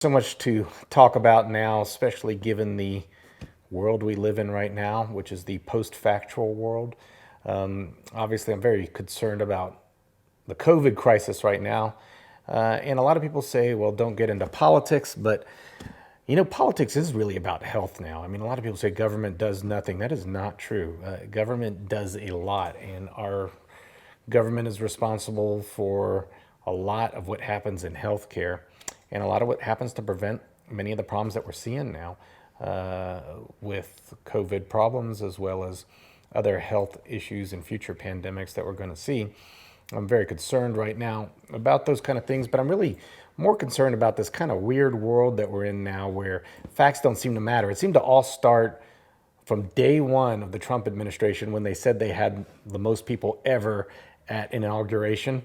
So much to talk about now, especially given the world we live in right now, which is the post-factual world. Obviously, I'm very concerned about the COVID crisis right now. And a lot of people say, well, don't get into politics, but politics is really about health now. I mean, a lot of people say government does nothing. That is not true. Government does a lot, and our government is responsible for a lot of what happens in healthcare and a lot of what happens to prevent many of the problems that we're seeing now with COVID problems, as well as other health issues and future pandemics that we're going to see. I'm very concerned right now about those kind of things, but I'm really more concerned about this kind of weird world that we're in now where facts don't seem to matter. It seemed to all start from day one of the Trump administration when they said they had the most people ever at an inauguration.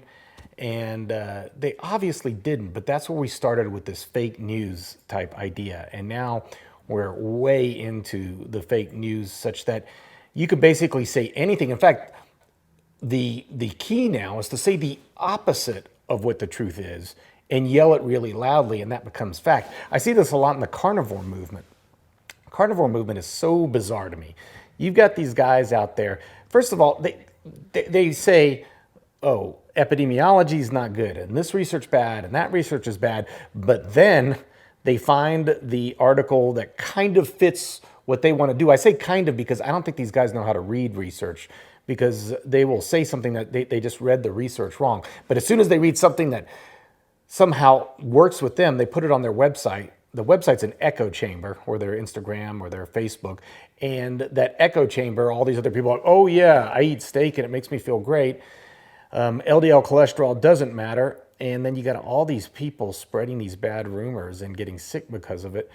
And they obviously didn't, but that's where we started with this fake news type idea. And now we're way into the fake news such that you could basically say anything. In fact, the key now is to say the opposite of what the truth is and yell it really loudly, and that becomes fact. I see this a lot in the carnivore movement. Carnivore movement is so bizarre to me. You've got these guys out there. First of all, they say, oh, epidemiology is not good, and this research bad, and that research is bad. But then they find the article that kind of fits what they want to do. I say kind of because I don't think these guys know how to read research, because they will say something that they just read the research wrong. But as soon as they read something that somehow works with them, they put it on their website. The website's an echo chamber, or their Instagram or their Facebook. And that echo chamber, all these other people are, oh yeah, I eat steak and it makes me feel great. LDL cholesterol doesn't matter. And then you got all these people spreading these bad rumors and getting sick because of it.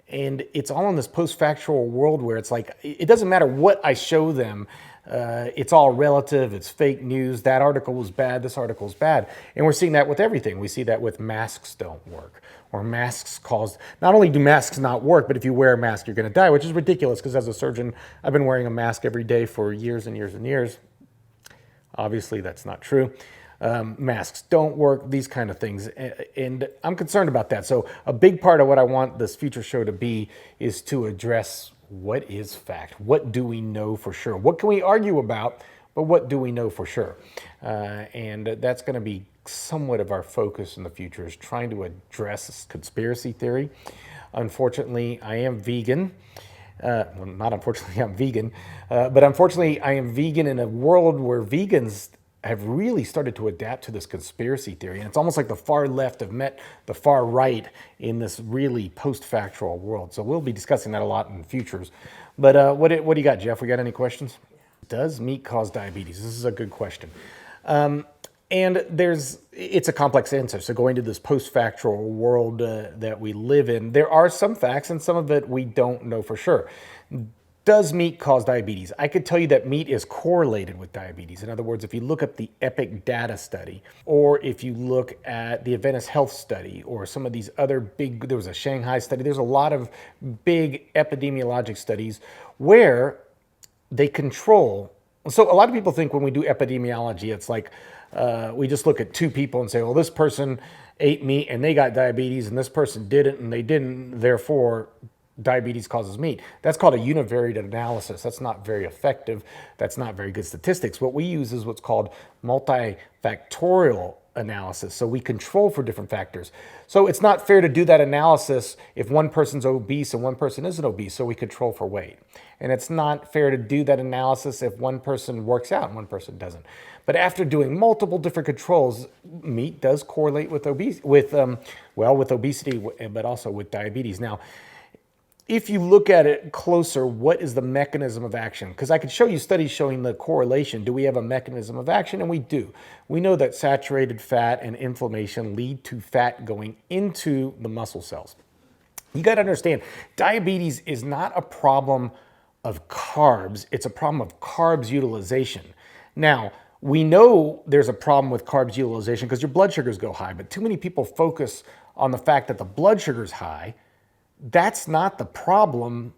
And it's all in this post-factual world where it's like, it doesn't matter what I show them. It's all relative. It's fake news. That article was bad. This article is bad. And we're seeing that with everything. We see that with masks don't work, or masks cause, not only do masks not work, but if you wear a mask, you're going to die, which is ridiculous because as a surgeon, I've been wearing a mask every day for years and years and years. Obviously, that's not true. Masks don't work, these kind of things. And I'm concerned about that. So a big part of what I want this future show to be is to address what is fact. What do we know for sure? What can we argue about, but what do we know for sure? And that's going to be somewhat of our focus in the future, is trying to address this conspiracy theory. Unfortunately, I am vegan. Well, not unfortunately, I'm vegan, but unfortunately, I am vegan in a world where vegans have really started to adapt to this conspiracy theory. And it's almost like the far left have met the far right in this really post-factual world. So we'll be discussing that a lot in futures. But what do you got, Jeff? We got any questions? Does meat cause diabetes? This is a good question. And it's a complex answer. So going to this post-factual world that we live in, there are some facts and some of it we don't know for sure. Does meat cause diabetes? I could tell you that meat is correlated with diabetes. In other words, if you look at the EPIC data study, or if you look at the Adventist Health study, or some of these other big, there was a Shanghai study, there's a lot of big epidemiologic studies where they control. So a lot of people think when we do epidemiology, it's like we just look at two people and say, well, this person ate meat and they got diabetes, and this person didn't and they didn't, therefore diabetes causes meat. That's called a univariate analysis. That's not very effective. That's not very good statistics. What we use is what's called multifactorial analysis. So we control for different factors. So it's not fair to do that analysis if one person's obese and one person isn't obese. So we control for weight. And it's not fair to do that analysis if one person works out and one person doesn't. But after doing multiple different controls, meat does correlate with obesity, but also with diabetes. Now, if you look at it closer, what is the mechanism of action? Because I could show you studies showing the correlation. Do we have a mechanism of action? And we do. We know that saturated fat and inflammation lead to fat going into the muscle cells. You got to understand, diabetes is not a problem of carbs. It's a problem of carbs utilization. Now, we know there's a problem with carbs utilization because your blood sugars go high, but too many people focus on the fact that the blood sugar's high. That's not the problem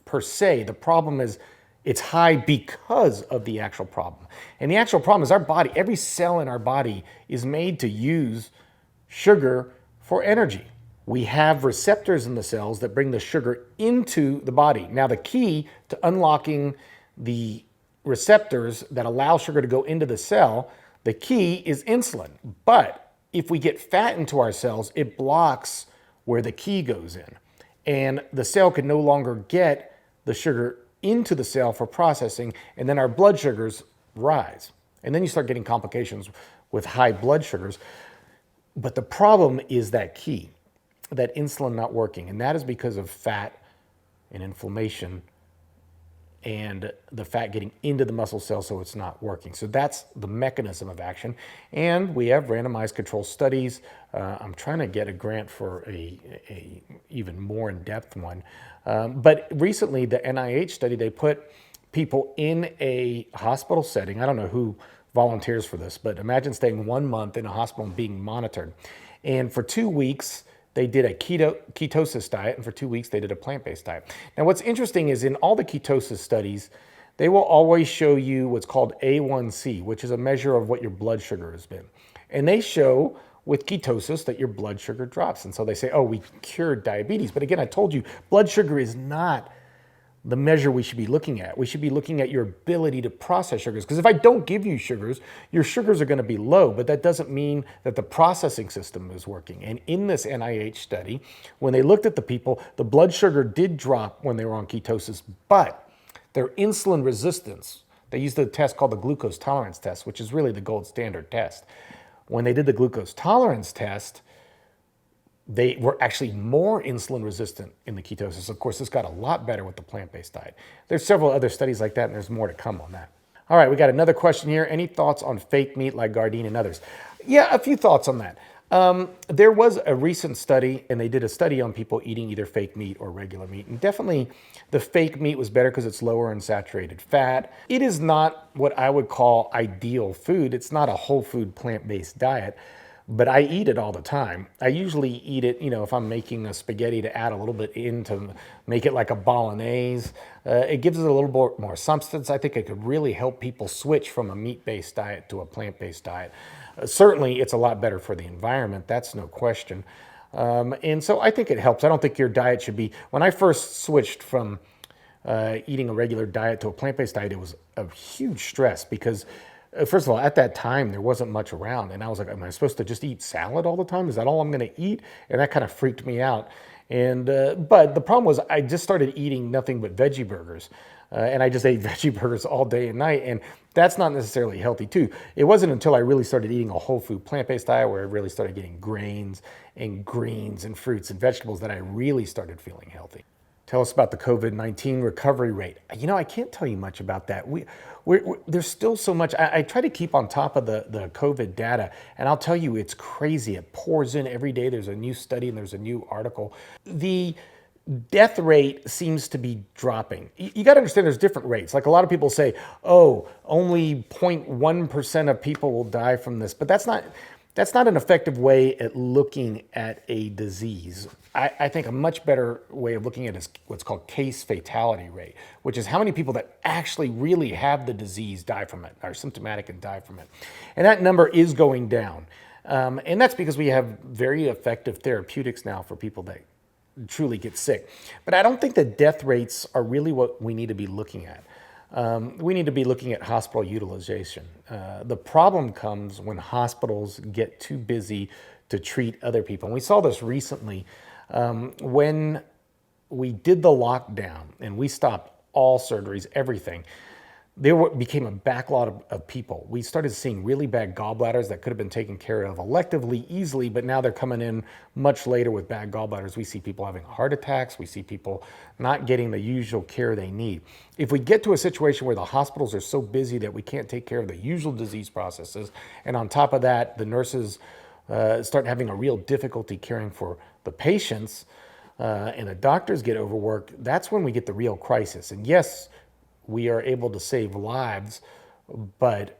per se. The problem is it's high because of the actual problem. And the actual problem is our body, every cell in our body is made to use sugar for energy. we have receptors in the cells that bring the sugar into the body. Now, the key to unlocking the receptors that allow sugar to go into the cell, the key is insulin. But if we get fat into our cells, it blocks where the key goes in. And the cell can no longer get the sugar into the cell for processing, and then our blood sugars rise. And then you start getting complications with high blood sugars. But the problem is that key, that insulin not working. And that is because of fat and inflammation and the fat getting into the muscle cell, so it's not working. So that's the mechanism of action. And we have randomized control studies. I'm trying to get a grant for a even more in-depth one. But recently, the NIH study, they put people in a hospital setting. I don't know who volunteers for this, but imagine staying 1 month in a hospital and being monitored. And for 2 weeks, they did a ketosis diet, and for 2 weeks, they did a plant-based diet. Now, what's interesting is in all the ketosis studies, they will always show you what's called A1C, which is a measure of what your blood sugar has been. And they show with ketosis that your blood sugar drops. And so they say, oh, we cured diabetes. But again, I told you, blood sugar is not the measure we should be looking at. We should be looking at your ability to process sugars. Because if I don't give you sugars, your sugars are going to be low, but that doesn't mean that the processing system is working. And in this NIH study, when they looked at the people, the blood sugar did drop when they were on ketosis, but their insulin resistance, they used a test called the glucose tolerance test, which is really the gold standard test. When they did the glucose tolerance test, they were actually more insulin resistant in the ketosis. Of course, this got a lot better with the plant-based diet. There's several other studies like that, and there's more to come on that. All right, we got another question here. Any thoughts on fake meat like Gardein and others? Yeah, a few thoughts on that. There was a recent study, and they did a study on people eating either fake meat or regular meat. And definitely the fake meat was better because it's lower in saturated fat. It is not what I would call ideal food. It's not a whole food plant-based diet, but I eat it all the time. I usually eat it, if I'm making a spaghetti to add a little bit in to make it like a bolognese. It gives it a little more substance. I think it could really help people switch from a meat-based diet to a plant-based diet. Certainly, it's a lot better for the environment. That's no question. And so I think it helps. I don't think your diet should be... When I first switched from eating a regular diet to a plant-based diet, it was a huge stress because... First of all, at that time, there wasn't much around. And I was like, am I supposed to just eat salad all the time? Is that all I'm going to eat? And that kind of freaked me out. And but the problem was I just started eating nothing but veggie burgers. And I just ate veggie burgers all day and night. And that's not necessarily healthy, too. It wasn't until I really started eating a whole food plant-based diet where I really started getting grains and greens and fruits and vegetables that I really started feeling healthy. Tell us about the COVID-19 recovery rate. I can't tell you much about that. There's still so much. I try to keep on top of the COVID data, and I'll tell you, it's crazy. It pours in every day. There's a new study and there's a new article. The death rate seems to be dropping. You got to understand there's different rates. Like a lot of people say, oh, only 0.1% of people will die from this, but that's not an effective way at looking at a disease. I think a much better way of looking at it is what's called case fatality rate, which is how many people that actually really have the disease die from it, are symptomatic and die from it. And that number is going down. And that's because we have very effective therapeutics now for people that truly get sick. But I don't think that death rates are really what we need to be looking at. We need to be looking at hospital utilization. The problem comes when hospitals get too busy to treat other people. And we saw this recently when we did the lockdown and we stopped all surgeries, everything. There became a backlog of people. We started seeing really bad gallbladders that could have been taken care of electively, easily, but now they're coming in much later with bad gallbladders. We see people having heart attacks. We see people not getting the usual care they need. If we get to a situation where the hospitals are so busy that we can't take care of the usual disease processes, and on top of that, the nurses start having a real difficulty caring for the patients, and the doctors get overworked, that's when we get the real crisis. And yes, we are able to save lives, but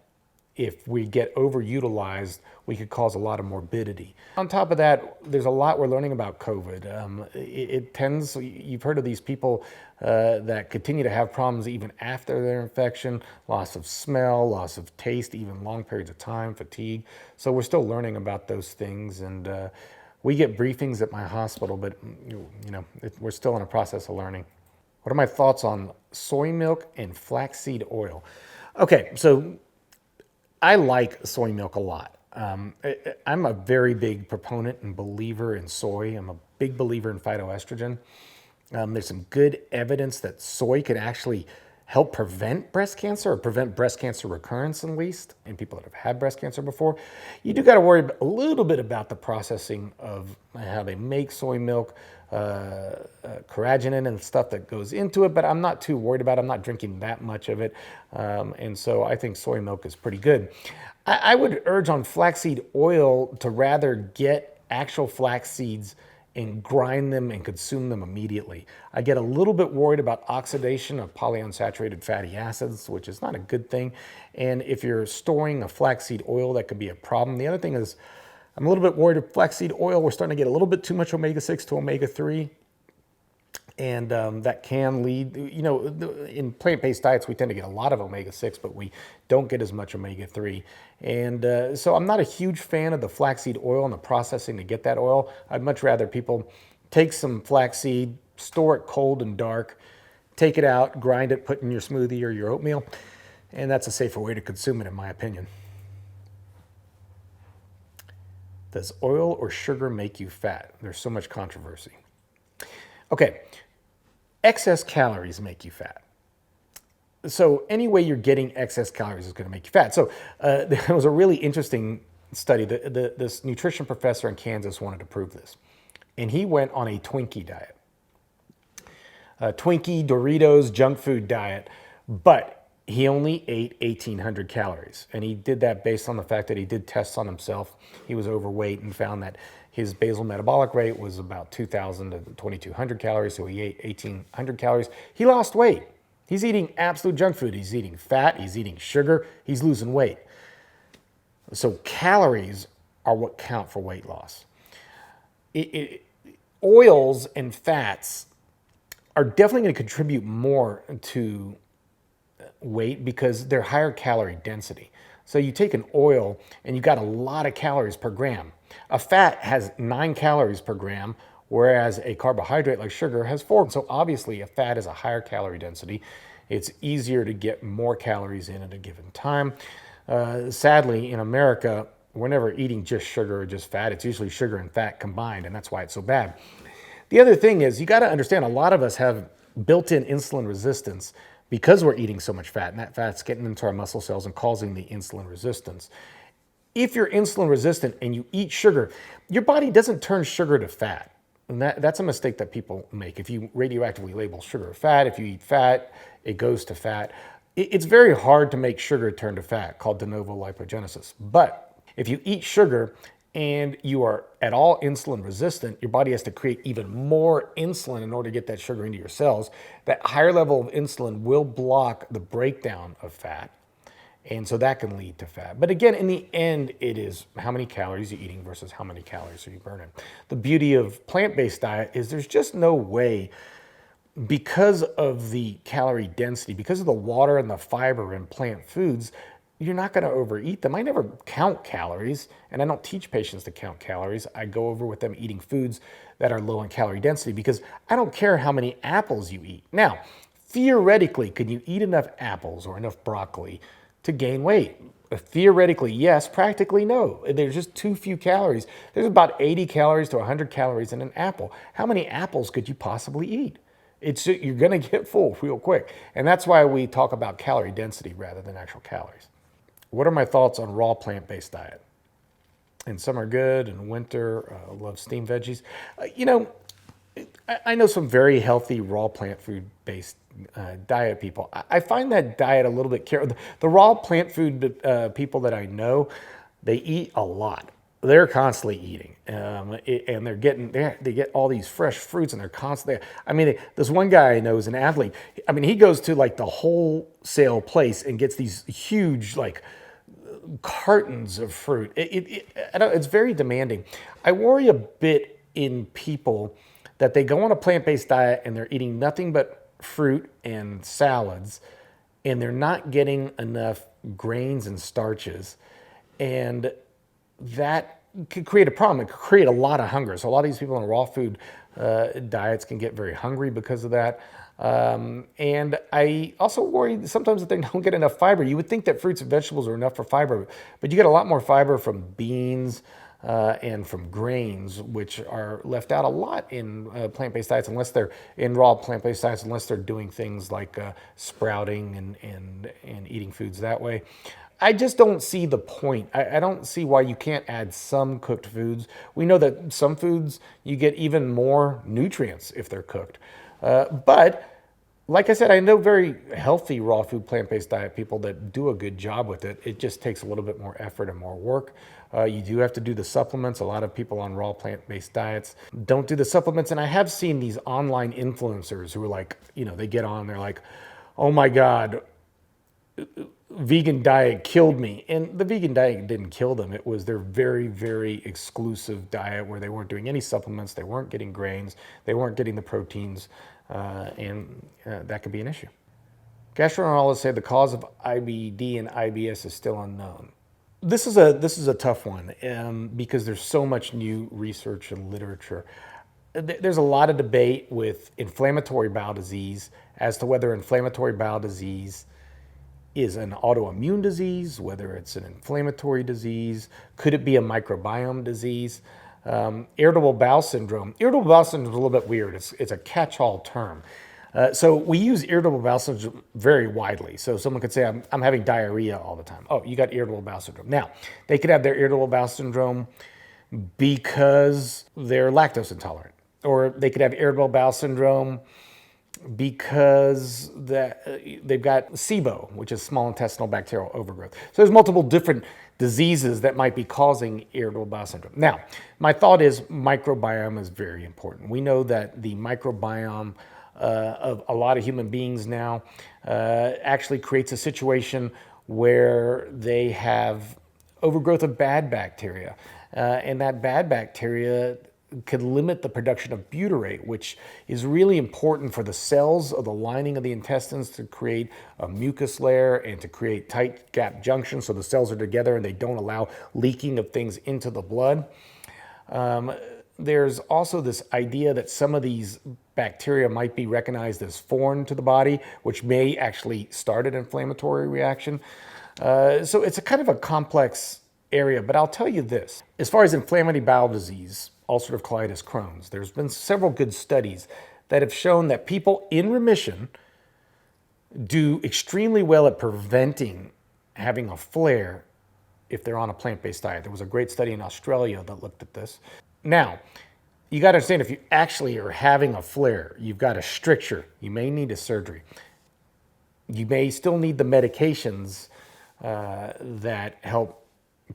if we get overutilized, we could cause a lot of morbidity. On top of that, there's a lot we're learning about COVID. It tends, you've heard of these people that continue to have problems even after their infection, loss of smell, loss of taste, even long periods of time, fatigue. So we're still learning about those things, and We get briefings at my hospital, but we're still in a process of learning. What are my thoughts on soy milk and flaxseed oil? Okay, so I like soy milk a lot. I'm a very big proponent and believer in soy. I'm a big believer in phytoestrogen. There's some good evidence that soy could actually help prevent breast cancer, or prevent breast cancer recurrence, at least in people that have had breast cancer before. You do got to worry a little bit about the processing of how they make soy milk, carrageenan and stuff that goes into it, but I'm not too worried about it. I'm not drinking that much of it, and so I think soy milk is pretty good. I would urge on flaxseed oil to rather get actual flax seeds and grind them and consume them immediately. I get a little bit worried about oxidation of polyunsaturated fatty acids, which is not a good thing. And if you're storing a flaxseed oil, that could be a problem. The other thing is, I'm a little bit worried of flaxseed oil. We're starting to get a little bit too much omega-6 to omega-3. And that can lead, in plant-based diets, we tend to get a lot of omega-6, but we don't get as much omega-3. And so I'm not a huge fan of the flaxseed oil and the processing to get that oil. I'd much rather people take some flaxseed, store it cold and dark, take it out, grind it, put it in your smoothie or your oatmeal, and that's a safer way to consume it, in my opinion. Does oil or sugar make you fat? There's so much controversy. Okay, excess calories make you fat. So any way you're getting excess calories is going to make you fat. So there was a really interesting study. This nutrition professor in Kansas wanted to prove this. And he went on a Twinkie diet. Twinkie, Doritos, junk food diet. But he only ate 1,800 calories. And he did that based on the fact that he did tests on himself. He was overweight and found that his basal metabolic rate was about 2,000 to 2,200 calories, so he ate 1,800 calories. He lost weight. He's eating absolute junk food. He's eating fat. He's eating sugar. He's losing weight. So calories are what count for weight loss. Oils and fats are definitely going to contribute more to weight because they're higher calorie density. So you take an oil and you got a lot of calories per gram. A fat has 9 calories per gram, whereas a carbohydrate like sugar has 4. So obviously a fat is a higher calorie density. It's easier to get more calories in at a given time. Sadly, in America, we're never eating just sugar or just fat. It's usually sugar and fat combined, and that's why it's so bad. The other thing is, you got to understand, a lot of us have built-in insulin resistance because we're eating so much fat, and that fat's getting into our muscle cells and causing the insulin resistance. If you're insulin resistant and you eat sugar, your body doesn't turn sugar to fat. And that's a mistake that people make. If you radioactively label sugar or fat, if you eat fat, it goes to fat. It's very hard to make sugar turn to fat, called de novo lipogenesis. But if you eat sugar and you are at all insulin resistant, your body has to create even more insulin in order to get that sugar into your cells. That higher level of insulin will block the breakdown of fat. And so that can lead to fat. But again, in the end, it is how many calories you're eating versus how many calories are you burning. The beauty of plant-based diet is there's just no way, because of the calorie density, because of the water and the fiber in plant foods, you're not going to overeat them. I never count calories, and I don't teach patients to count calories. I go over with them eating foods that are low in calorie density because I don't care how many apples you eat. Now, theoretically, could you eat enough apples or enough broccoli to gain weight? Theoretically, yes. Practically, no. There's just too few calories. There's about 80 calories to 100 calories in an apple. How many apples could you possibly eat? You're going to get full real quick. And that's why we talk about calorie density rather than actual calories. What are my thoughts on raw plant-based diet? In summer, good. In winter, love steamed veggies. I know some very healthy raw plant food-based diet people. I find that diet a little bit the raw plant food people that I know, they eat a lot. They're constantly eating, and they get all these fresh fruits, and they're constantly. This one guy I know is an athlete. He goes to like the wholesale place and gets these huge cartons of fruit. It's very demanding. I worry a bit in people that they go on a plant-based diet and they're eating nothing but fruit and salads, and they're not getting enough grains and starches, and that could create a problem. It could create a lot of hunger. So a lot of these people on raw food diets can get very hungry because of that. And I also worry sometimes that they don't get enough fiber. You would think that fruits and vegetables are enough for fiber, but you get a lot more fiber from beans and from grains, which are left out a lot in plant-based diets, unless they're in raw plant-based diets, unless they're doing things like sprouting and eating foods that way. I just don't see the point. I don't see why you can't add some cooked foods. We know that some foods you get even more nutrients if they're cooked. But like I said, I know very healthy raw food plant-based diet people that do a good job with it. It just takes a little bit more effort and more work. You do have to do the supplements. A lot of people on raw plant-based diets don't do the supplements. And I have seen these online influencers who are like, they get on, they're like, oh my God, vegan diet killed me. And the vegan diet didn't kill them. It was their very, very exclusive diet where they weren't doing any supplements. They weren't getting grains. They weren't getting the proteins. And that could be an issue. Gastroenterologists say the cause of IBD and IBS is still unknown. This is a tough one because there's so much new research and literature. There's a lot of debate with inflammatory bowel disease as to whether inflammatory bowel disease is an autoimmune disease, whether it's an inflammatory disease, could it be a microbiome disease? Irritable bowel syndrome. Irritable bowel syndrome is a little bit weird. It's a catch-all term. So we use irritable bowel syndrome very widely. So someone could say, I'm having diarrhea all the time. Oh, you got irritable bowel syndrome. Now, they could have their irritable bowel syndrome because they're lactose intolerant. Or they could have irritable bowel syndrome because they've got SIBO, which is small intestinal bacterial overgrowth. So there's multiple different diseases that might be causing irritable bowel syndrome. Now, my thought is microbiome is very important. We know that the microbiome of a lot of human beings now actually creates a situation where they have overgrowth of bad bacteria. And that bad bacteria could limit the production of butyrate, which is really important for the cells of the lining of the intestines to create a mucus layer and to create tight gap junctions so the cells are together and they don't allow leaking of things into the blood. There's also this idea that some of these bacteria might be recognized as foreign to the body, which may actually start an inflammatory reaction. So it's a kind of a complex area, but I'll tell you this. As far as inflammatory bowel disease, ulcerative colitis, Crohn's, there's been several good studies that have shown that people in remission do extremely well at preventing having a flare if they're on a plant-based diet. There was a great study in Australia that looked at this. Now, you got to understand, if you actually are having a flare, you've got a stricture, you may need a surgery. You may still need the medications that help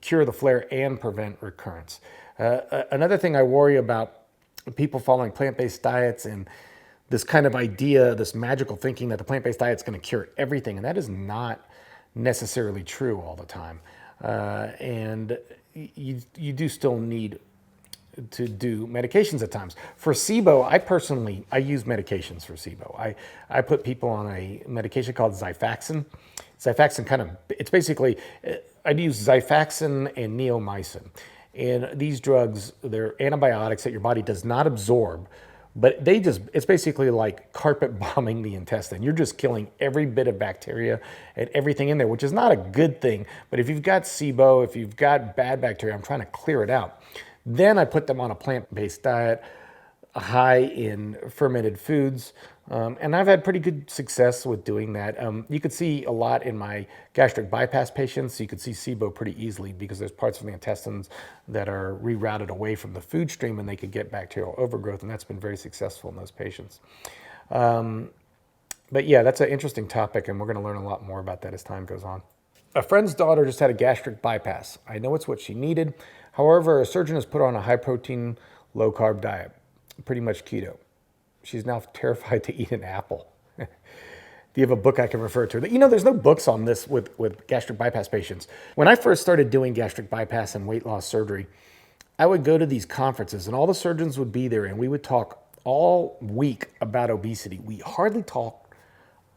cure the flare and prevent recurrence. Another thing I worry about people following plant-based diets and this kind of idea, this magical thinking that the plant-based diet is going to cure everything, and that is not necessarily true all the time. And you do still need to do medications at times. For SIBO, I use medications for SIBO. I put people on a medication called Xifaxan. Xifaxan it's basically, I'd use Xifaxan and neomycin. And these drugs, they're antibiotics that your body does not absorb, but it's basically like carpet bombing the intestine. You're just killing every bit of bacteria and everything in there, which is not a good thing. But if you've got SIBO, if you've got bad bacteria, I'm trying to clear it out. Then I put them on a plant-based diet, high in fermented foods. And I've had pretty good success with doing that. You could see a lot in my gastric bypass patients. You could see SIBO pretty easily because there's parts of the intestines that are rerouted away from the food stream and they could get bacterial overgrowth, and that's been very successful in those patients. But yeah, that's an interesting topic, and we're going to learn a lot more about that as time goes on. A friend's daughter just had a gastric bypass. I know it's what she needed. However, a surgeon has put her on a high-protein, low-carb diet, pretty much keto. She's now terrified to eat an apple. Do you have a book I can refer to? There's no books on this with gastric bypass patients. When I first started doing gastric bypass and weight loss surgery, I would go to these conferences and all the surgeons would be there and we would talk all week about obesity. We hardly talked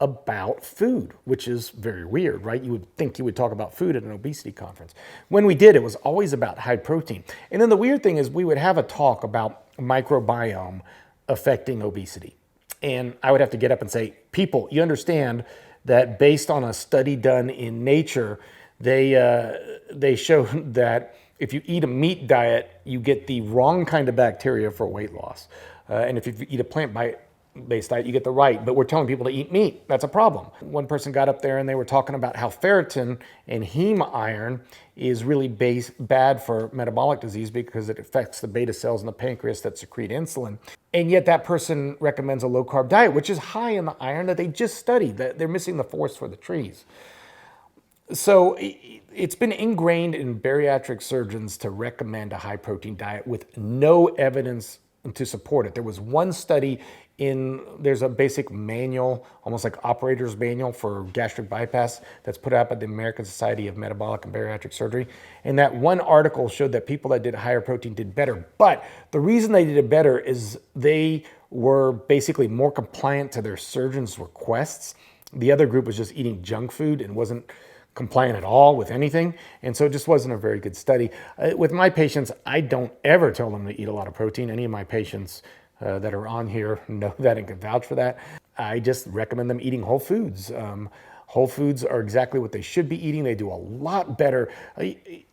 about food, which is very weird, right? You would think you would talk about food at an obesity conference. When we did, it was always about high protein. And then the weird thing is we would have a talk about microbiome affecting obesity. And I would have to get up and say, people, you understand that based on a study done in Nature, they showed that if you eat a meat diet, you get the wrong kind of bacteria for weight loss. And if you eat a plant-based diet, you get the right. But we're telling people to eat meat. That's a problem. One person got up there and they were talking about how ferritin and heme iron is really bad for metabolic disease because it affects the beta cells in the pancreas that secrete insulin. And yet that person recommends a low-carb diet, which is high in the iron that they just studied. That they're missing the forest for the trees. So it's been ingrained in bariatric surgeons to recommend a high-protein diet with no evidence to support it. There was one study there's a basic manual, almost like operator's manual for gastric bypass that's put out by the American Society of Metabolic and Bariatric Surgery. And that one article showed that people that did higher protein did better. But the reason they did it better is they were basically more compliant to their surgeon's requests. The other group was just eating junk food and wasn't compliant at all with anything. And so it just wasn't a very good study. With my patients, I don't ever tell them to eat a lot of protein. Any of my patients that are on here know that and can vouch for that. I just recommend them eating whole foods. Whole foods are exactly what they should be eating. They do a lot better.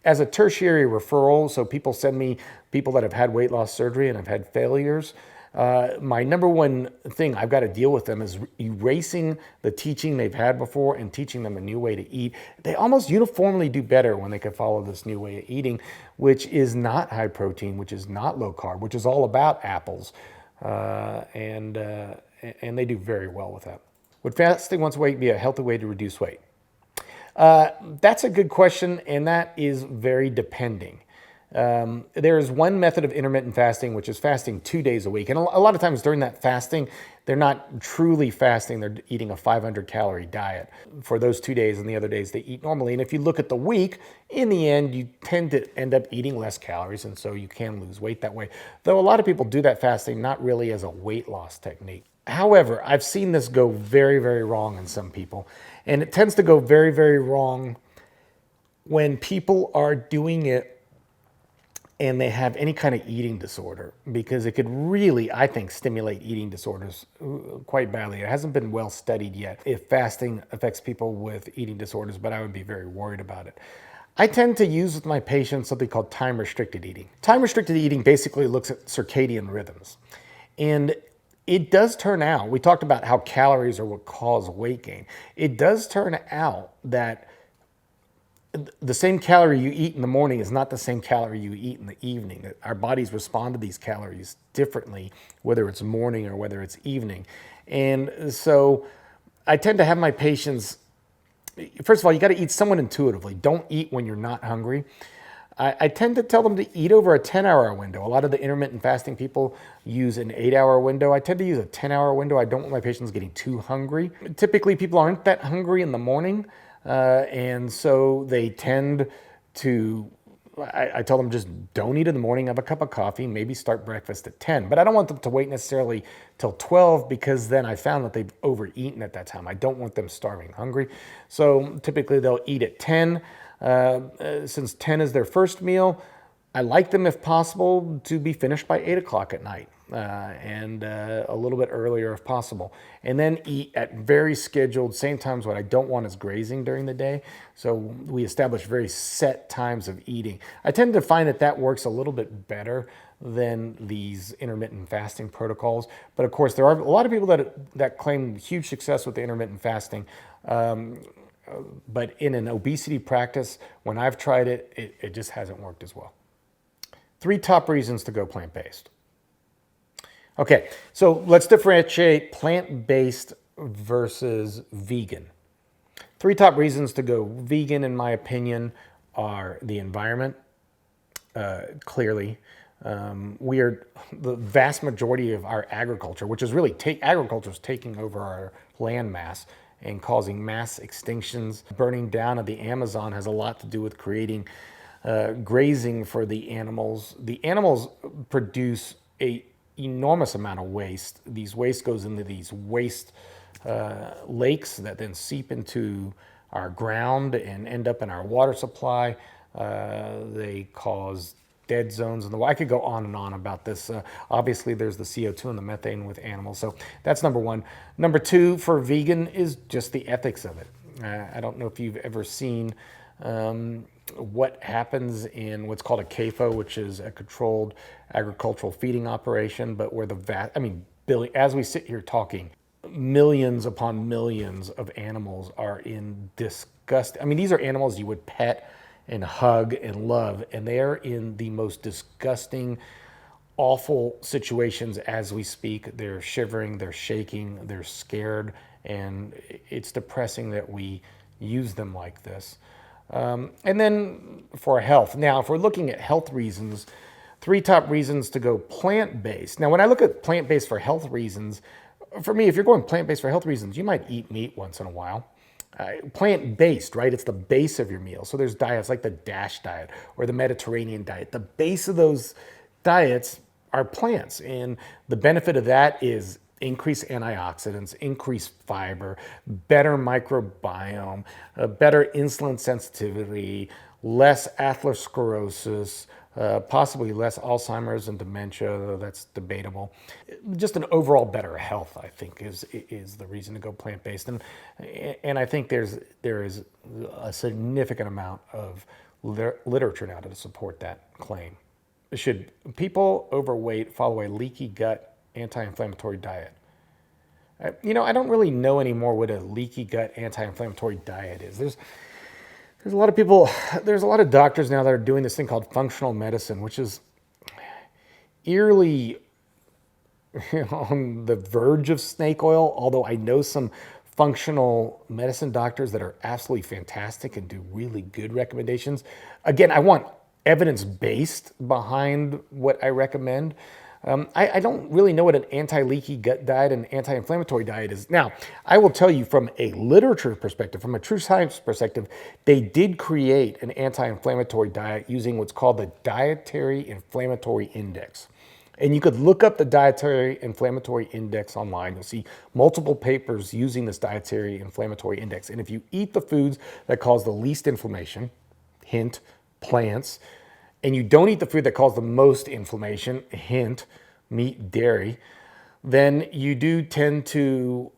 As a tertiary referral, so people send me people that have had weight loss surgery and have had failures. My number one thing I've got to deal with them is erasing the teaching they've had before and teaching them a new way to eat. They almost uniformly do better when they can follow this new way of eating, which is not high protein, which is not low carb, which is all about apples. And they do very well with that. Would fasting once a week be a healthy way to reduce weight? That's a good question, and that is very depending. There is one method of intermittent fasting, which is fasting 2 days a week. And a lot of times during that fasting, they're not truly fasting. They're eating a 500-calorie diet for those 2 days, and the other days they eat normally. And if you look at the week, in the end, you tend to end up eating less calories, and so you can lose weight that way. Though a lot of people do that fasting not really as a weight loss technique. However, I've seen this go very, very wrong in some people. And it tends to go very, very wrong when people are doing it and they have any kind of eating disorder, because it could really, I think, stimulate eating disorders quite badly. It hasn't been well studied yet if fasting affects people with eating disorders, but I would be very worried about it. I tend to use with my patients something called time-restricted eating. Time-restricted eating basically looks at circadian rhythms. And it does turn out, we talked about how calories are what cause weight gain. It does turn out that the same calorie you eat in the morning is not the same calorie you eat in the evening. That our bodies respond to these calories differently, whether it's morning or whether it's evening. And so I tend to have my patients, first of all, you got to eat somewhat intuitively. Don't eat when you're not hungry. I tend to tell them to eat over a 10-hour window. A lot of the intermittent fasting people use an 8-hour window. I tend to use a 10-hour window. I don't want my patients getting too hungry. Typically, people aren't that hungry in the morning. And so they tend to, I tell them just don't eat in the morning, have a cup of coffee, maybe start breakfast at 10. But I don't want them to wait necessarily till 12, because then I found that they've overeaten at that time. I don't want them starving hungry. So typically they'll eat at 10. Since 10 is their first meal, I like them, if possible, to be finished by 8 o'clock at night. And a little bit earlier if possible. And then eat at very scheduled, same times. What I don't want is grazing during the day. So we establish very set times of eating. I tend to find that that works a little bit better than these intermittent fasting protocols. But of course, there are a lot of people that claim huge success with the intermittent fasting. But in an obesity practice, when I've tried it, it just hasn't worked as well. 3 top reasons to go plant-based. Okay, so let's differentiate plant-based versus vegan. 3 top reasons to go vegan, in my opinion, are the environment, clearly. The vast majority of our agriculture, which is really, agriculture is taking over our land mass and causing mass extinctions. Burning down of the Amazon has a lot to do with creating grazing for the animals. The animals produce a enormous amount of waste. These waste goes into these waste lakes that then seep into our ground and end up in our water supply. They cause dead zones in the water. I could go on and on about this. Obviously, there's the CO2 and the methane with animals. So that's number one. Number two for vegan is just the ethics of it. I don't know if you've ever seen what happens in what's called a CAFO, which is a controlled agricultural feeding operation, but where as we sit here talking, millions upon millions of animals are in disgust. I mean, these are animals you would pet and hug and love, and they are in the most disgusting, awful situations as we speak. They're shivering, they're shaking, they're scared, and it's depressing that we use them like this. And then for health. Now, if we're looking at health reasons, 3 top reasons to go plant-based. Now, when I look at plant-based for health reasons, for me, if you're going plant-based for health reasons, you might eat meat once in a while. Plant-based, right? It's the base of your meal. So there's diets like the DASH diet or the Mediterranean diet. The base of those diets are plants. And the benefit of that is increased antioxidants, increased fiber, better microbiome, better insulin sensitivity, less atherosclerosis, possibly less Alzheimer's and dementia, though that's debatable. Just an overall better health, I think, is the reason to go plant-based. And I think there is a significant amount of literature now to support that claim. Should people overweight follow a leaky gut anti-inflammatory diet? I don't really know anymore what a leaky gut anti-inflammatory diet is. There's a lot of people, there's a lot of doctors now that are doing this thing called functional medicine, which is eerily on the verge of snake oil, although I know some functional medicine doctors that are absolutely fantastic and do really good recommendations. Again, I want evidence-based behind what I recommend. I don't really know what an anti-leaky gut diet and anti-inflammatory diet is. Now, I will tell you from a literature perspective, from a true science perspective, they did create an anti-inflammatory diet using what's called the Dietary Inflammatory Index. And you could look up the Dietary Inflammatory Index online. You'll see multiple papers using this Dietary Inflammatory Index. And if you eat the foods that cause the least inflammation, hint, plants, and you don't eat the food that causes the most inflammation, hint, meat, dairy, then you do tend to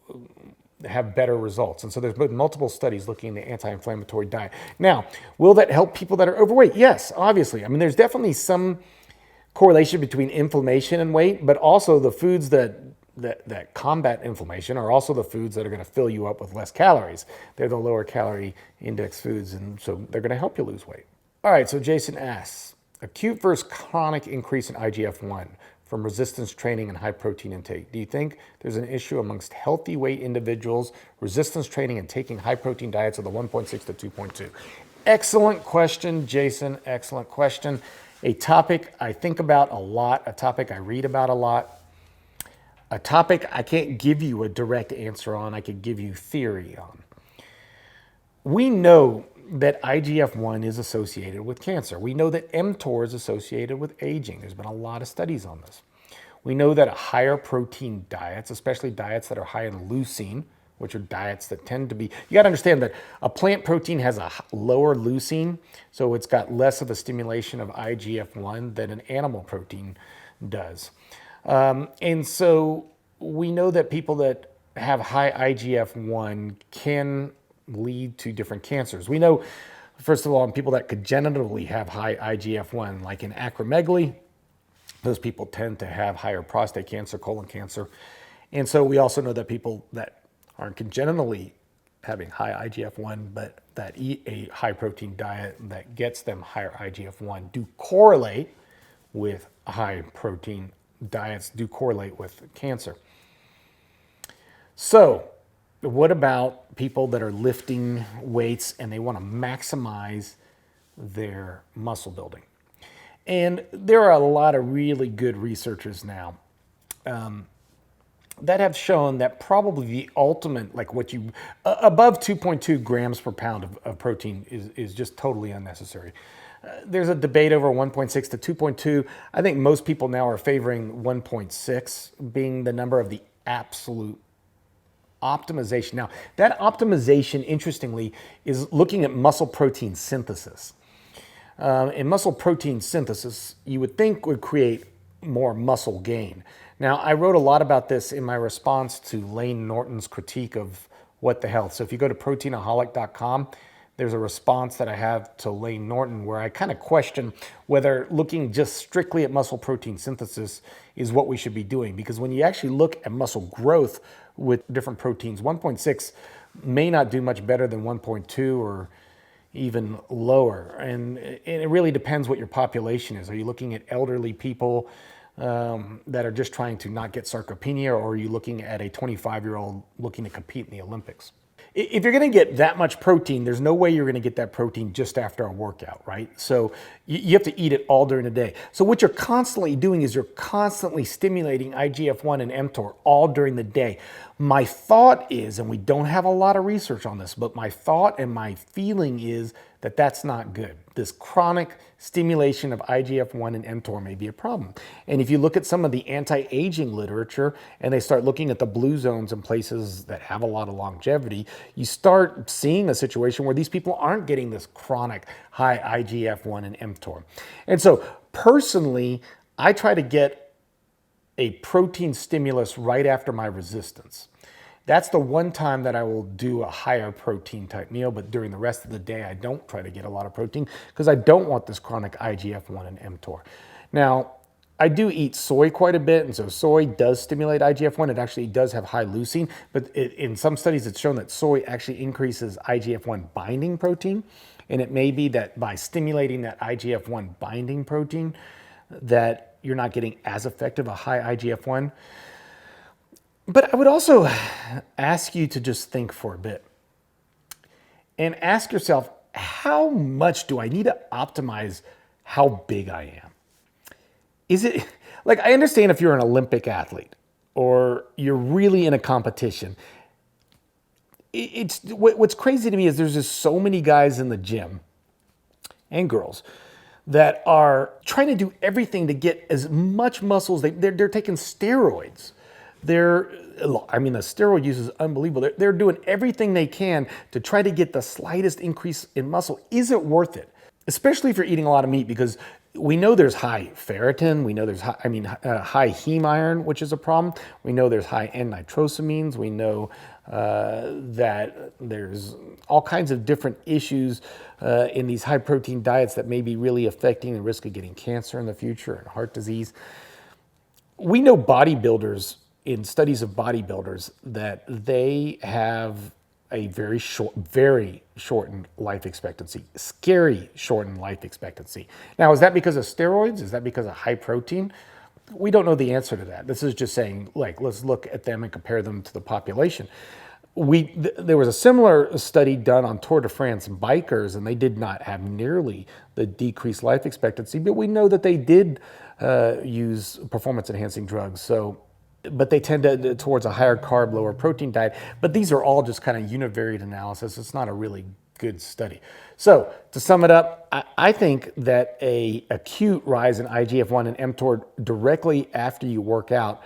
have better results. And so there's been multiple studies looking at the anti-inflammatory diet. Now, will that help people that are overweight? Yes, obviously. I mean, there's definitely some correlation between inflammation and weight, but also the foods that combat inflammation are also the foods that are going to fill you up with less calories. They're the lower calorie index foods, and so they're going to help you lose weight. All right, so Jason asks, acute versus chronic increase in IGF-1 from resistance training and high protein intake. Do you think there's an issue amongst healthy weight individuals, resistance training and taking high protein diets of the 1.6 to 2.2? Excellent question, Jason, excellent question. A topic I think about a lot, a topic I read about a lot, a topic I can't give you a direct answer on, I could give you theory on. We know that IGF-1 is associated with cancer. We know that mTOR is associated with aging. There's been a lot of studies on this. We know that higher protein diets, especially diets that are high in leucine, which are diets that tend to be, you got to understand that a plant protein has a lower leucine, so it's got less of a stimulation of IGF-1 than an animal protein does. And so we know that people that have high IGF-1 can lead to different cancers. We know, first of all, in people that congenitally have high IGF-1, like in acromegaly, those people tend to have higher prostate cancer, colon cancer. And so we also know that people that aren't congenitally having high IGF-1, but that eat a high protein diet that gets them higher IGF-1 do correlate with high protein diets, do correlate with cancer. So what about people that are lifting weights and they want to maximize their muscle building? And there are a lot of really good researchers now that have shown that probably the ultimate, like what you, above 2.2 grams per pound of protein is just totally unnecessary. There's a debate over 1.6 to 2.2. I think most people now are favoring 1.6 being the number of the absolute optimization. Now, that optimization, interestingly, is looking at muscle protein synthesis. And muscle protein synthesis, you would think would create more muscle gain. Now, I wrote a lot about this in my response to Lane Norton's critique of What the Health. So if you go to proteinaholic.com, there's a response that I have to Lane Norton where I kind of question whether looking just strictly at muscle protein synthesis is what we should be doing. Because when you actually look at muscle growth with different proteins, 1.6 may not do much better than 1.2 or even lower. And it really depends what your population is. Are you looking at elderly people that are just trying to not get sarcopenia, or are you looking at a 25-year-old looking to compete in the Olympics? If you're going to get that much protein, there's no way you're going to get that protein just after a workout, right? So you have to eat it all during the day. So what you're constantly doing is you're constantly stimulating IGF-1 and mTOR all during the day. My thought is, and we don't have a lot of research on this, but my thought and my feeling is that that's not good. This chronic stimulation of IGF-1 and mTOR may be a problem. And if you look at some of the anti-aging literature and they start looking at the blue zones in places that have a lot of longevity, you start seeing a situation where these people aren't getting this chronic high IGF-1 and mTOR. And so personally, I try to get a protein stimulus right after my resistance. That's the one time that I will do a higher protein type meal, but during the rest of the day, I don't try to get a lot of protein because I don't want this chronic IGF-1 and mTOR. Now, I do eat soy quite a bit, and so soy does stimulate IGF-1. It actually does have high leucine, but in some studies, it's shown that soy actually increases IGF-1 binding protein, and it may be that by stimulating that IGF-1 binding protein, that you're not getting as effective a high IGF-1. But I would also ask you to just think for a bit and ask yourself, how much do I need to optimize how big I am? Is it, like, I understand if you're an Olympic athlete or you're really in a competition. What's crazy to me is there's just so many guys in the gym and girls that are trying to do everything to get as much muscles. They're taking steroids. The steroid use is unbelievable. They're doing everything they can to try to get the slightest increase in muscle. Is it worth it? Especially if you're eating a lot of meat, because we know there's high ferritin. We know there's high heme iron, which is a problem. We know there's high N-nitrosamines. We know that there's all kinds of different issues in these high protein diets that may be really affecting the risk of getting cancer in the future and heart disease. We know bodybuilders, in studies of bodybuilders, that they have a very shortened life expectancy, scary shortened life expectancy. Now, is that because of steroids? Is that because of high protein? We don't know the answer to that. This is just saying, like, let's look at them and compare them to the population. There was a similar study done on Tour de France bikers, and they did not have nearly the decreased life expectancy, but we know that they did use performance-enhancing drugs. But they tend to towards a higher carb, lower protein diet. But these are all just kind of univariate analysis. It's not a really good study. So to sum it up, I think that a acute rise in IGF-1 and mTOR directly after you work out,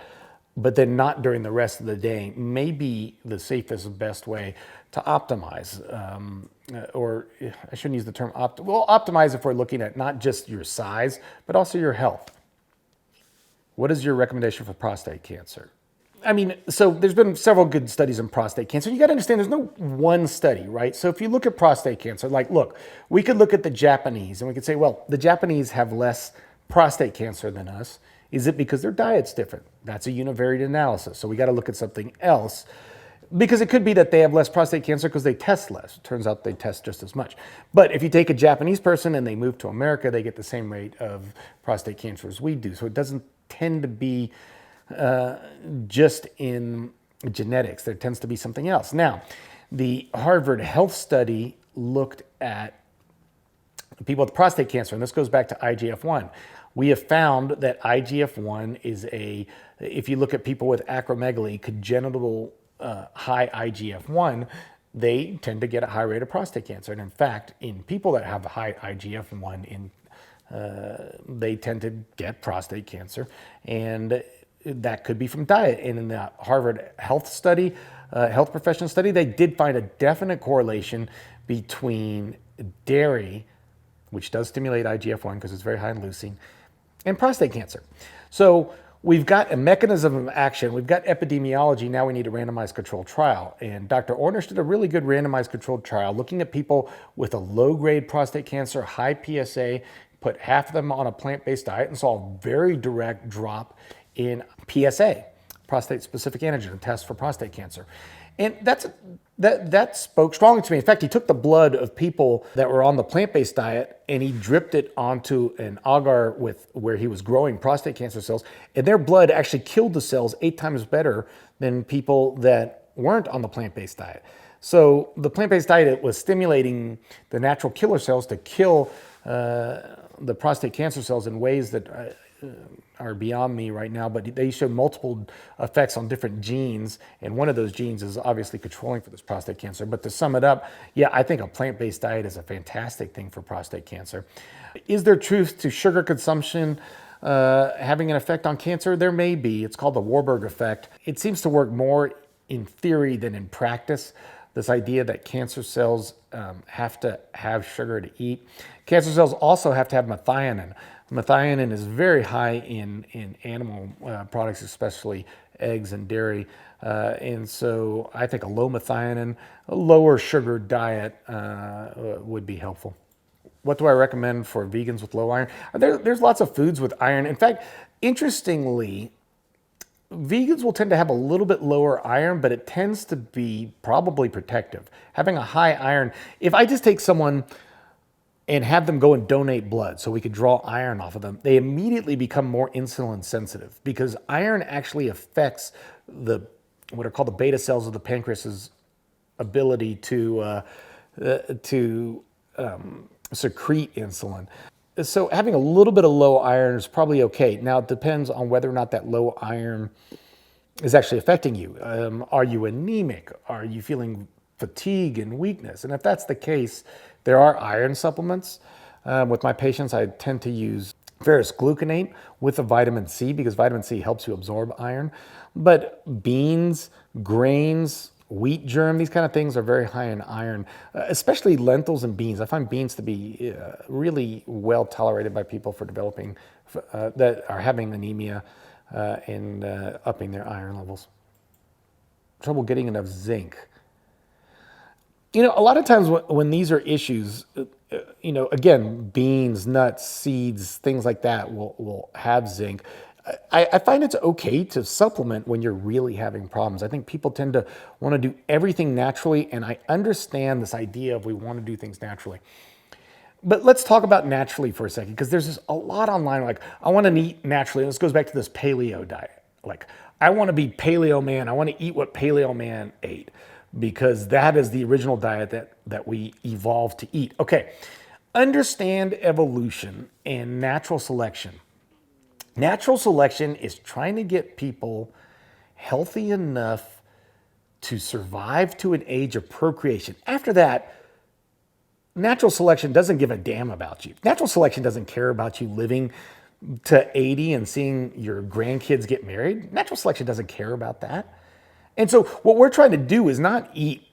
but then not during the rest of the day, may be the safest, best way to optimize. Or I shouldn't use the term optimize if we're looking at not just your size, but also your health. What is your recommendation for prostate cancer? So there's been several good studies on prostate cancer. You got to understand there's no one study, right? So if you look at prostate cancer, we could look at the Japanese and we could say, well, the Japanese have less prostate cancer than us. Is it because their diet's different? That's a univariate analysis. So we got to look at something else, because it could be that they have less prostate cancer because they test less. It turns out they test just as much. But if you take a Japanese person and they move to America, they get the same rate of prostate cancer as we do. So it doesn't tend to be just in genetics. There tends to be something else. Now, the Harvard Health Study looked at people with prostate cancer, and this goes back to IGF-1. We have found that IGF-1 is if you look at people with acromegaly, congenital high IGF-1, they tend to get a high rate of prostate cancer. And in fact, in people that have high IGF-1, they tend to get prostate cancer, and that could be from diet. And in the Harvard Health Study, health profession study, they did find a definite correlation between dairy, which does stimulate IGF-1 because it's very high in leucine, and prostate cancer. So we've got a mechanism of action, we've got epidemiology, now we need a randomized controlled trial. And Dr. Ornish did a really good randomized controlled trial looking at people with a low-grade prostate cancer, high PSA, put half of them on a plant-based diet and saw a very direct drop in PSA, prostate-specific antigen, a test for prostate cancer. And that spoke strongly to me. In fact, he took the blood of people that were on the plant-based diet and he dripped it onto an agar where he was growing prostate cancer cells, and their blood actually killed the cells 8 times better than people that weren't on the plant-based diet. So the plant-based diet was stimulating the natural killer cells to kill the prostate cancer cells in ways that are beyond me right now, but they show multiple effects on different genes, and one of those genes is obviously controlling for this prostate cancer. But to sum it up, yeah, I think a plant-based diet is a fantastic thing for prostate cancer. Is there truth to sugar consumption having an effect on cancer? There may be. It's called the Warburg effect. It seems to work more in theory than in practice. This idea that cancer cells have to have sugar to eat. Cancer cells also have to have methionine. Methionine is very high in animal products, especially eggs and dairy. And so I think a low methionine, a lower sugar diet would be helpful. What do I recommend for vegans with low iron? There's lots of foods with iron. In fact, interestingly, vegans will tend to have a little bit lower iron, but it tends to be probably protective. Having a high iron, if I just take someone and have them go and donate blood so we could draw iron off of them, they immediately become more insulin sensitive because iron actually affects what are called the beta cells of the pancreas's ability to secrete insulin. So having a little bit of low iron is probably okay. Now it depends on whether or not that low iron is actually affecting you. Are you anemic? Are you feeling fatigue and weakness? And if that's the case, there are iron supplements. With my patients, I tend to use ferrous gluconate with a vitamin C because vitamin C helps you absorb iron. But beans, grains, wheat germ, these kind of things are very high in iron, especially lentils and beans. I find beans to be really well tolerated by people for developing, that are having anemia and upping their iron levels. Trouble getting enough zinc. You know, a lot of times when these are issues, again, beans, nuts, seeds, things like that will have zinc. I find it's okay to supplement when you're really having problems. I think people tend to want to do everything naturally, and I understand this idea of we want to do things naturally. But let's talk about naturally for a second, because there's a lot online, like, I want to eat naturally. And this goes back to this paleo diet. Like, I want to be paleo man. I want to eat what paleo man ate, because that is the original diet that we evolved to eat. Okay, understand evolution and natural selection. Natural selection is trying to get people healthy enough to survive to an age of procreation. After that, natural selection doesn't give a damn about you. Natural selection doesn't care about you living to 80 and seeing your grandkids get married. Natural selection doesn't care about that. And so what we're trying to do is not eat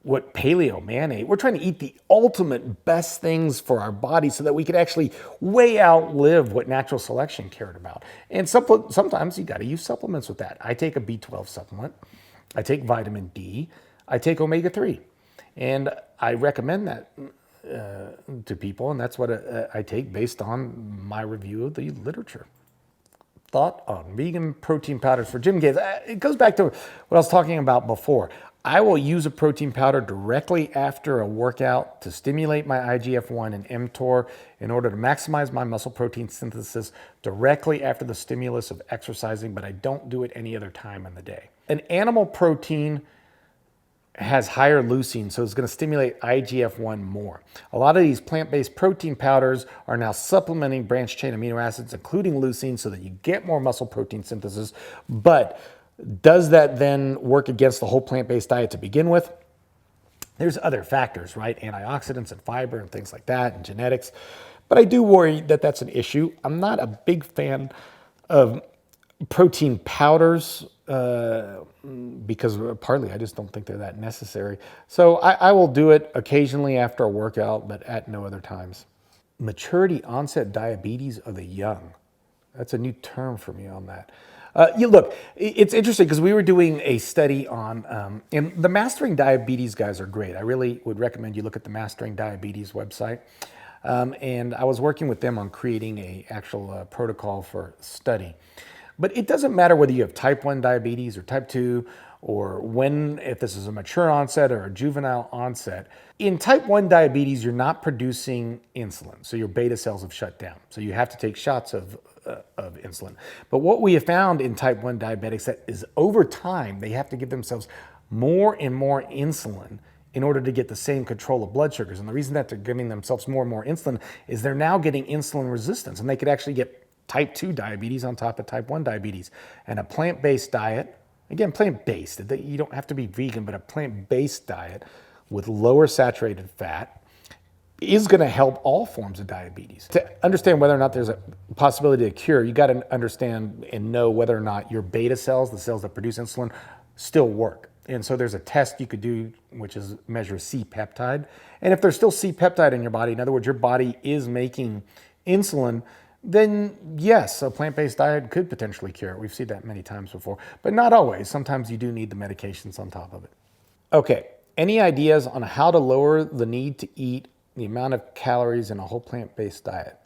what paleo man ate. We're trying to eat the ultimate best things for our body so that we could actually way outlive what natural selection cared about. And sometimes you got to use supplements with that. I take a B12 supplement. I take vitamin D. I take omega-3. And I recommend that to people, and that's what I take based on my review of the literature. Thought on vegan protein powders for gym kids. It goes back to what I was talking about before. I will use a protein powder directly after a workout to stimulate my IGF-1 and mTOR in order to maximize my muscle protein synthesis directly after the stimulus of exercising, but I don't do it any other time in the day. An animal protein has higher leucine, so it's going to stimulate IGF-1 more. A lot of these plant-based protein powders are now supplementing branched-chain amino acids, including leucine, so that you get more muscle protein synthesis. But does that then work against the whole plant-based diet to begin with? There's other factors, right? Antioxidants and fiber and things like that, and genetics. But I do worry that that's an issue. I'm not a big fan of protein powders because partly I just don't think they're that necessary. So I will do it occasionally after a workout, but at no other times. Maturity onset diabetes of the young. That's a new term for me on that. Look, it's interesting because we were doing a study on, and the Mastering Diabetes guys are great. I really would recommend you look at the Mastering Diabetes website. And I was working with them on creating a actual protocol for study. But it doesn't matter whether you have type 1 diabetes or type 2, or if this is a mature onset or a juvenile onset. In type 1 diabetes, you're not producing insulin, so your beta cells have shut down. So you have to take shots of insulin. But what we have found in type 1 diabetics that is over time, they have to give themselves more and more insulin in order to get the same control of blood sugars. And the reason that they're giving themselves more and more insulin is they're now getting insulin resistance, and they could actually get type 2 diabetes on top of type 1 diabetes. And a plant-based diet, again, plant-based, you don't have to be vegan, but a plant-based diet with lower saturated fat is going to help all forms of diabetes. To understand whether or not there's a possibility of cure, you got to understand and know whether or not your beta cells, the cells that produce insulin, still work. And so there's a test you could do, which is measure C-peptide. And if there's still C-peptide in your body, in other words, your body is making insulin, then yes, a plant-based diet could potentially cure it. We've seen that many times before, but not always. Sometimes you do need the medications on top of it. Okay, any ideas on how to lower the need to eat the amount of calories in a whole plant-based diet?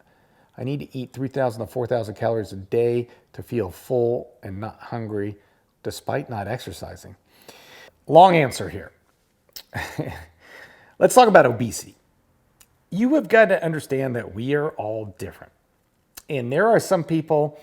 I need to eat 3,000 to 4,000 calories a day to feel full and not hungry, despite not exercising. Long answer here. Let's talk about obesity. You have got to understand that we are all different. And there are some people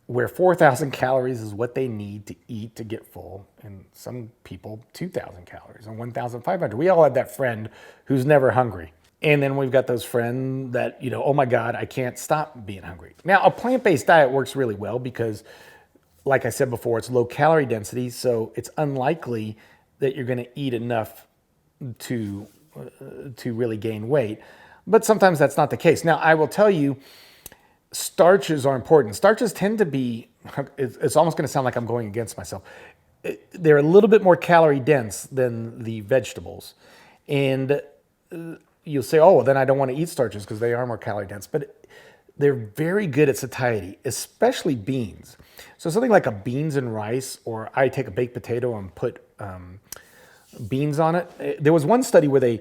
where 4,000 calories is what they need to eat to get full, and some people 2,000 calories and 1,500. We all have that friend who's never hungry. And then we've got those friends that, oh my God, I can't stop being hungry. Now, a plant-based diet works really well because, like I said before, it's low calorie density, so it's unlikely that you're going to eat enough to really gain weight. But sometimes that's not the case. Now, I will tell you, starches are important. Starches tend to be, it's almost going to sound like I'm going against myself. They're a little bit more calorie dense than the vegetables. And you'll say, oh, well, then I don't want to eat starches because they are more calorie dense. But they're very good at satiety, especially beans. So something like a beans and rice, or I take a baked potato and put beans on it. There was one study where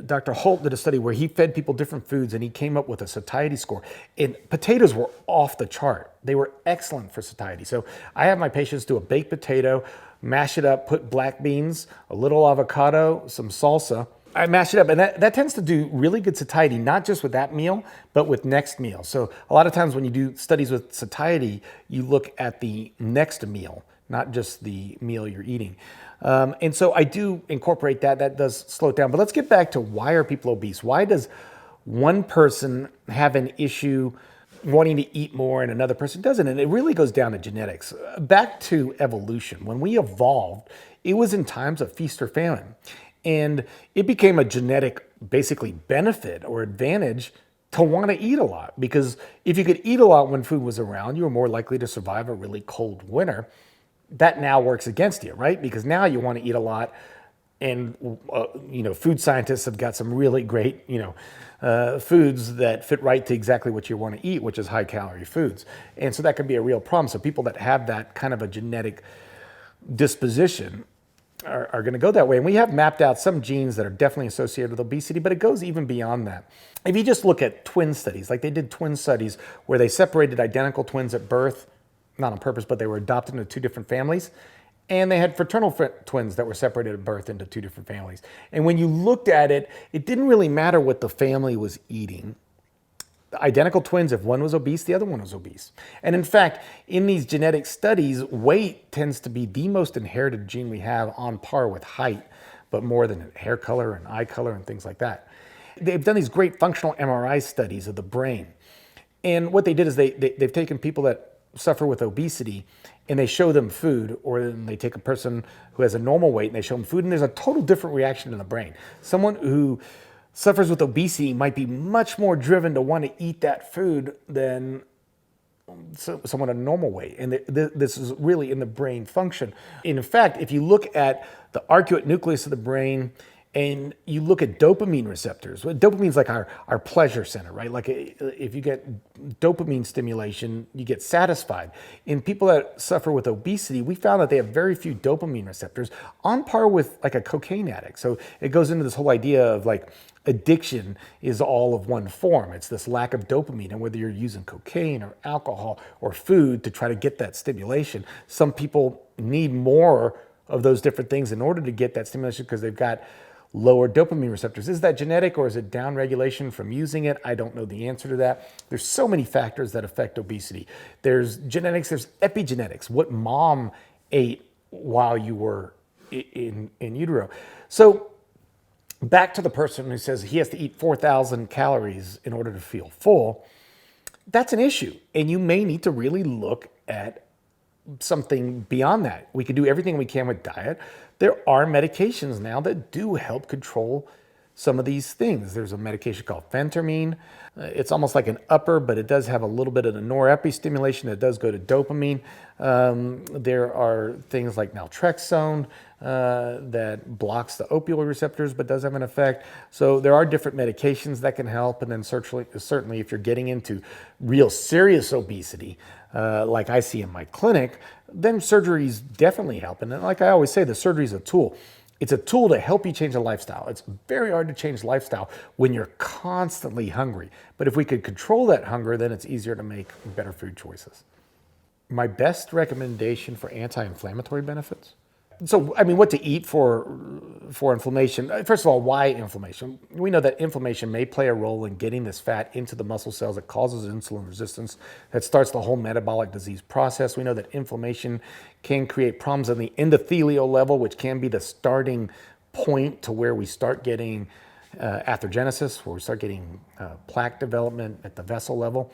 Dr. Holt did a study where he fed people different foods and he came up with a satiety score. And potatoes were off the chart. They were excellent for satiety. So I have my patients do a baked potato, mash it up, put black beans, a little avocado, some salsa. I mash it up, and that tends to do really good satiety, not just with that meal, but with next meal. So a lot of times when you do studies with satiety, you look at the next meal, not just the meal you're eating. And so I do incorporate that. That does slow it down. But let's get back to, why are people obese? Why does one person have an issue wanting to eat more and another person doesn't? And it really goes down to genetics. Back to evolution. When we evolved, it was in times of feast or famine. And it became a genetic, basically, benefit or advantage to want to eat a lot. Because if you could eat a lot when food was around, you were more likely to survive a really cold winter. That now works against you, right? Because now you want to eat a lot. And, food scientists have got some really great, foods that fit right to exactly what you want to eat, which is high calorie foods. And so that can be a real problem. So people that have that kind of a genetic disposition are going to go that way. And we have mapped out some genes that are definitely associated with obesity, but it goes even beyond that. If you just look at twin studies, like they did twin studies where they separated identical twins at birth, not on purpose, but they were adopted into two different families. And they had fraternal twins that were separated at birth into two different families. And when you looked at it, it didn't really matter what the family was eating. The identical twins, if one was obese, the other one was obese. And in fact, in these genetic studies, weight tends to be the most inherited gene we have, on par with height, but more than hair color and eye color and things like that. They've done these great functional MRI studies of the brain. And what they did is they've taken people that suffer with obesity and they show them food, or then they take a person who has a normal weight and they show them food, and there's a total different reaction in the brain. Someone who suffers with obesity might be much more driven to want to eat that food than somewhat a normal weight. And this is really in the brain function. In fact, if you look at the arcuate nucleus of the brain and you look at dopamine receptors, dopamine is like our pleasure center, right? Like if you get dopamine stimulation, you get satisfied. In people that suffer with obesity, we found that they have very few dopamine receptors, on par with like a cocaine addict. So it goes into this whole idea of like addiction is all of one form. It's this lack of dopamine, and whether you're using cocaine or alcohol or food to try to get that stimulation, some people need more of those different things in order to get that stimulation because they've got lower dopamine receptors. Is that genetic or is it downregulation from using it? I don't know the answer to that. There's so many factors that affect obesity. There's genetics, there's epigenetics, what mom ate while you were in utero. So back to the person who says he has to eat 4,000 calories in order to feel full, that's an issue. And you may need to really look at something beyond that. We can do everything we can with diet. There are medications now that do help control some of these things. There's a medication called phentermine. It's almost like an upper, but it does have a little bit of the norepi stimulation that does go to dopamine. There are things like naltrexone that blocks the opioid receptors, but does have an effect. So there are different medications that can help. And then certainly if you're getting into real serious obesity, like I see in my clinic, then surgery's definitely helping. And like I always say, the surgery is a tool. It's a tool to help you change a lifestyle. It's very hard to change lifestyle when you're constantly hungry. But if we could control that hunger, then it's easier to make better food choices. My best recommendation for anti-inflammatory benefits? So, I mean, what to eat for inflammation. First of all, why inflammation? We know that inflammation may play a role in getting this fat into the muscle cells that causes insulin resistance, that starts the whole metabolic disease process. We know that inflammation can create problems on the endothelial level, which can be the starting point to where we start getting atherogenesis, where we start getting plaque development at the vessel level.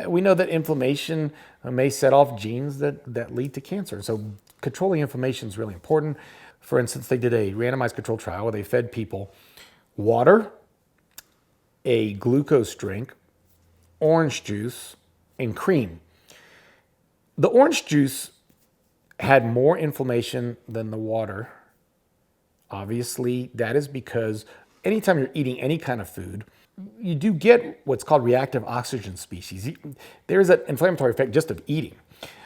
We know that inflammation may set off genes that lead to cancer. So controlling inflammation is really important. For instance, they did a randomized controlled trial where they fed people water, a glucose drink, orange juice, and cream. The orange juice had more inflammation than the water. Obviously, that is because anytime you're eating any kind of food, you do get what's called reactive oxygen species. There is an inflammatory effect just of eating.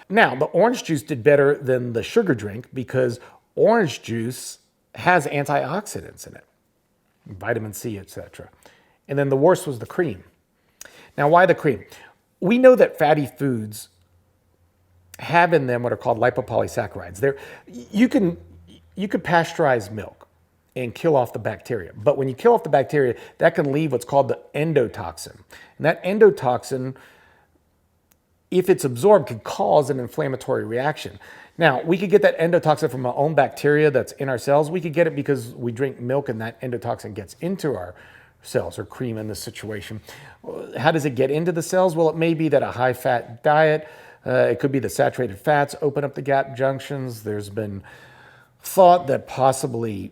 Now, the orange juice did better than the sugar drink because orange juice has antioxidants in it, vitamin C, etc. And then the worst was the cream. Now, why the cream? We know that fatty foods have in them what are called lipopolysaccharides. You can pasteurize milk and kill off the bacteria. But when you kill off the bacteria, that can leave what's called the endotoxin. And that endotoxin, if it's absorbed, could cause an inflammatory reaction. Now, we could get that endotoxin from our own bacteria that's in our cells. We could get it because we drink milk and that endotoxin gets into our cells, or cream in this situation. How does it get into the cells? Well, it may be that a high-fat diet, it could be the saturated fats open up the gap junctions. There's been thought that possibly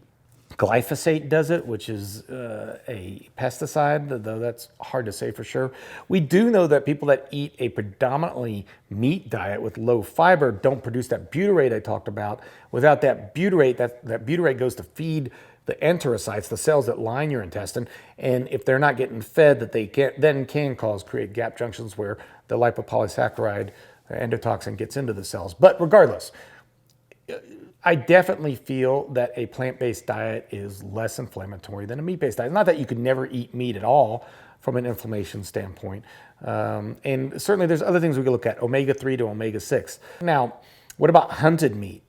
glyphosate does it, which is a pesticide, though that's hard to say for sure. We do know that people that eat a predominantly meat diet with low fiber don't produce that butyrate I talked about. Without that butyrate, that butyrate goes to feed the enterocytes, the cells that line your intestine, and if they're not getting fed, that they can create gap junctions where the lipopolysaccharide endotoxin gets into the cells. But regardless, I definitely feel that a plant-based diet is less inflammatory than a meat-based diet. Not that you could never eat meat at all from an inflammation standpoint. And certainly there's other things we could look at, omega-3 to omega-6. Now, what about hunted meat?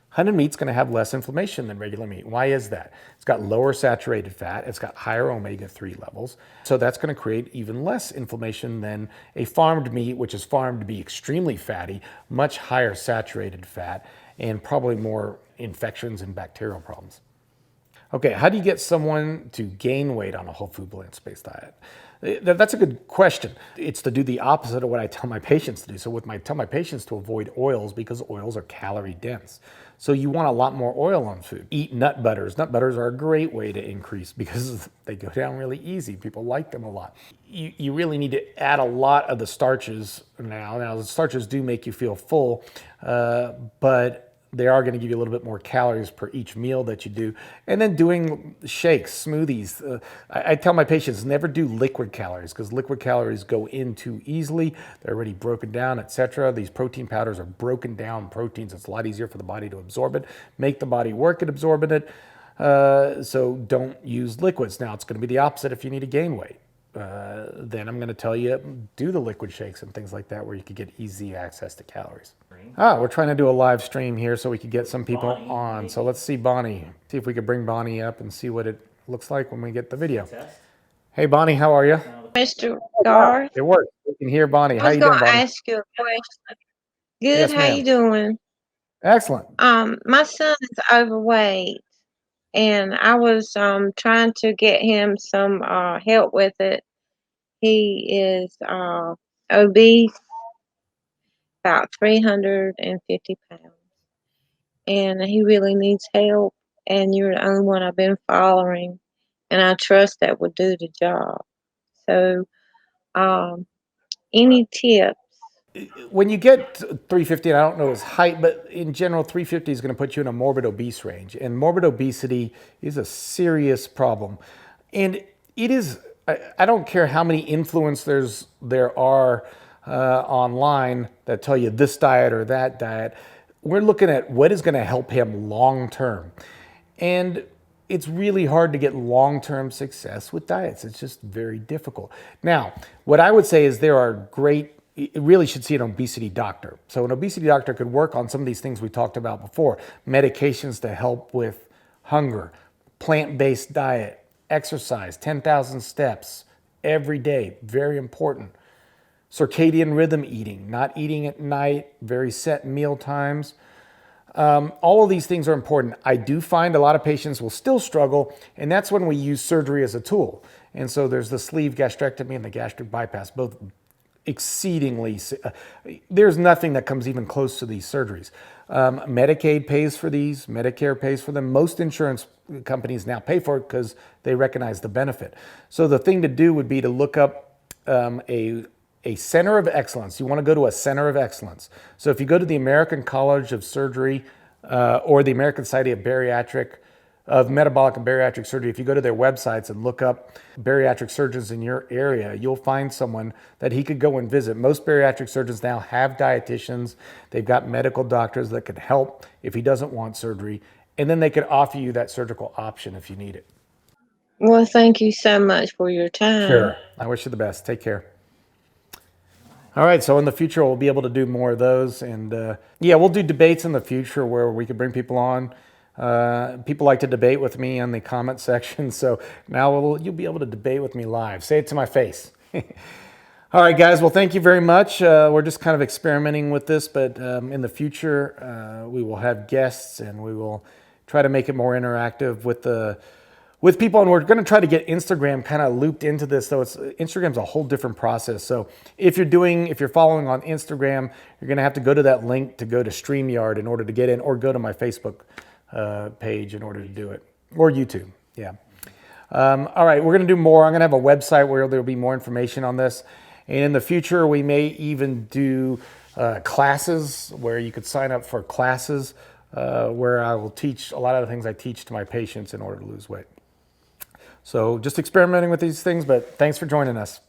Hunted meat's going to have less inflammation than regular meat. Why is that? It's got lower saturated fat. It's got higher omega-3 levels. So that's going to create even less inflammation than a farmed meat, which is farmed to be extremely fatty, much higher saturated fat, and probably more infections and bacterial problems. Okay, how do you get someone to gain weight on a whole food plant-based diet? That's a good question. It's to do the opposite of what I tell my patients to do. So tell my patients to avoid oils because oils are calorie dense. So you want a lot more oil on food. Eat nut butters. Nut butters are a great way to increase because they go down really easy. People like them a lot. You really need to add a lot of the starches now. Now the starches do make you feel full, but they are going to give you a little bit more calories per each meal that you do. And then doing shakes, smoothies. I tell my patients never do liquid calories because liquid calories go in too easily. They're already broken down, etc. These protein powders are broken down proteins. It's a lot easier for the body to absorb it, make the body work at absorbing it. So don't use liquids. Now it's going to be the opposite if you need to gain weight. Then I'm going to tell you, do the liquid shakes and things like that where you could get easy access to calories. We're trying to do a live stream here so we could get some people on. So let's see Bonnie. See if we could bring Bonnie up and see what it looks like when we get the video. Hey Bonnie, how are you? Mr. Garth, It works. We can hear Bonnie. I How was you going doing, to Bonnie? ask you a question. Good, Yes, how ma'am. you doing? Excellent. My son is overweight, and I was trying to get him some help with it. He is obese, about 350 pounds, and he really needs help. And you're the only one I've been following, and I trust that would do the job. So, um, any tips? When you get 350, and I don't know his height, but in general, 350 is going to put you in a morbid obese range. And morbid obesity is a serious problem. And it is, I don't care how many influencers there are online that tell you this diet or that diet. We're looking at what is going to help him long term. And it's really hard to get long-term success with diets. It's just very difficult. Now, what I would say is there are great, you really should see an obesity doctor. So an obesity doctor could work on some of these things we talked about before. Medications to help with hunger, plant-based diet, exercise, 10,000 steps every day, very important. Circadian rhythm eating, not eating at night, very set meal times. All of these things are important. I do find a lot of patients will still struggle, and that's when we use surgery as a tool. And so there's the sleeve gastrectomy and the gastric bypass, both exceedingly, there's nothing that comes even close to these surgeries. Medicaid pays for these, Medicare pays for them. Most insurance companies now pay for it because they recognize the benefit. So the thing to do would be to look up a center of excellence. You want to go to a center of excellence. So if you go to the American College of Surgery or the American Society of Metabolic and Bariatric Surgery, if you go to their websites and look up bariatric surgeons in your area, you'll find someone that he could go and visit. Most bariatric surgeons now have dietitians. They've got medical doctors that could help if he doesn't want surgery. And then they could offer you that surgical option if you need it. Well, thank you so much for your time. Sure. I wish you the best. Take care. All right, so in the future, we'll be able to do more of those. And yeah, we'll do debates in the future where we could bring people on. People like to debate with me in the comment section. So now you'll be able to debate with me live. Say it to my face. All right, guys. Well, thank you very much. We're just kind of experimenting with this, but in the future, we will have guests and we will try to make it more interactive with people, and we're going to try to get Instagram kind of looped into this. So Instagram's a whole different process. So if you're following on Instagram, you're going to have to go to that link to go to StreamYard in order to get in, or go to my Facebook page in order to do it, or YouTube. Yeah. All right, we're going to do more. I'm going to have a website where there'll be more information on this. And in the future, we may even do classes where you could sign up for classes where I will teach a lot of the things I teach to my patients in order to lose weight. So just experimenting with these things, but thanks for joining us.